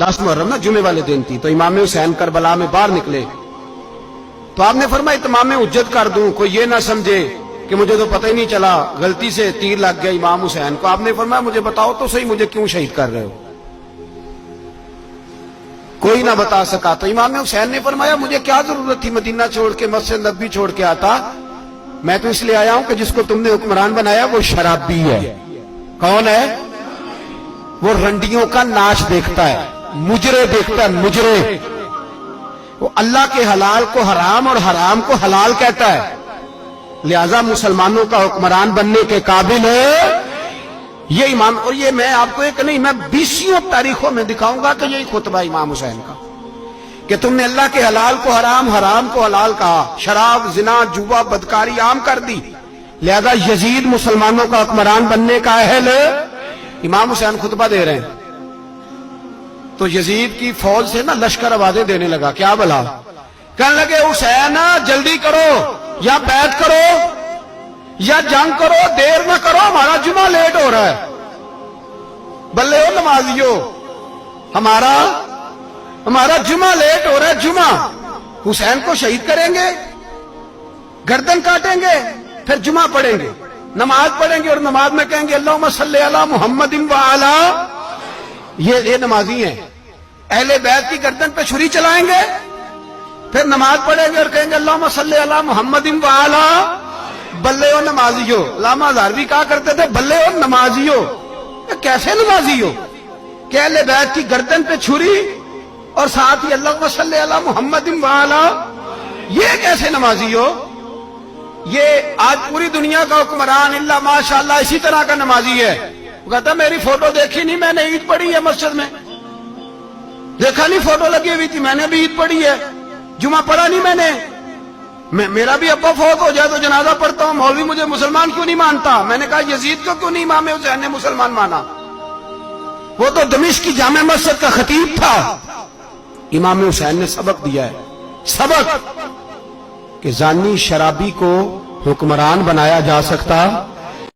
10 محرم نا جمعے والے دن تھی، تو امام حسین کربلا میں باہر نکلے تو آپ نے فرمایا اتمام حجت کر دوں، کوئی یہ نہ سمجھے کہ مجھے تو پتہ ہی نہیں چلا، غلطی سے تیر لگ گیا امام حسین کو۔ آپ نے فرمایا مجھے بتاؤ تو صحیح مجھے کیوں شہید کر رہے ہو؟ کوئی نہ بتا سکا تو امام حسین نے فرمایا مجھے کیا ضرورت تھی مدینہ چھوڑ کے، مسجد نبوی چھوڑ کے آتا، میں تو اس لیے آیا ہوں کہ جس کو تم نے حکمران بنایا وہ شرابی ہے۔ کون ہے؟ وہ رنڈیوں کا ناچ دیکھتا ہے، مجرے دیکھتا ہے، مجرے، وہ اللہ کے حلال کو حرام اور حرام کو حلال کہتا ہے، لہذا مسلمانوں کا حکمران بننے کے قابل ہے یہ امام۔ اور یہ میں آپ کو ایک نہیں، میں 20 تاریخوں میں دکھاؤں گا کہ یہی خطبہ امام حسین کا، کہ تم نے اللہ کے حلال کو حرام، حرام کو حلال کہا، شراب، زنا، جوا، بدکاری عام کر دی، لہذا یزید مسلمانوں کا حکمران بننے کا اہل ہے۔ امام حسین خطبہ دے رہے ہیں تو یزید کی فوج سے نا لشکر آوازیں دینے لگا، کیا بلا؟ کہنے لگے حسین جلدی کرو، یا بیعت کرو یا جنگ کرو، دیر نہ کرو، ہمارا جمعہ لیٹ ہو رہا ہے۔ بلے ہو نمازیو، ہمارا جمعہ لیٹ ہو رہا ہے، جمعہ حسین کو شہید کریں گے، گردن کاٹیں گے، پھر جمعہ پڑھیں گے، نماز پڑھیں گے، اور نماز میں کہیں گے اللہم صلی علی محمد وعلی، یہ نمازی ہیں، اہل بیت کی گردن پہ چھری چلائیں گے، پھر نماز پڑھیں گے اور کہیں گے اللہم صلی علی محمد وعلی، بلے ہو نمازیو۔ علامہ ہزاروی کہا کرتے تھے بلے ہو نمازیو، کیسے نمازی ہو کہ اہل بیت کی گردن پہ چھری اور ساتھ ہی اللہم صلی علی محمد وعلی، یہ کیسے نمازی ہو؟ یہ آج پوری دنیا کا حکمران اللہ ماشاءاللہ اسی طرح کا نمازی ہے۔ وہ کہتا میری فوٹو دیکھی نہیں، میں نے عید پڑھی ہے مسجد میں، دیکھا نہیں فوٹو لگی ہوئی تھی، میں نے بھی عید پڑھی ہے، جمعہ پڑھا نہیں میں نے، میرا بھی ابا فوت ہو جائے تو جنازہ پڑھتا ہوں، مولوی مجھے مسلمان کیوں نہیں مانتا؟ میں نے کہا یزید کو کیوں نہیں امام حسین نے مسلمان مانا؟ وہ تو دمشق کی جامع مسجد کا خطیب تھا۔ امام حسین نے سبق دیا ہے، سبق کہ زانی شرابی کو حکمران بنایا جا سکتا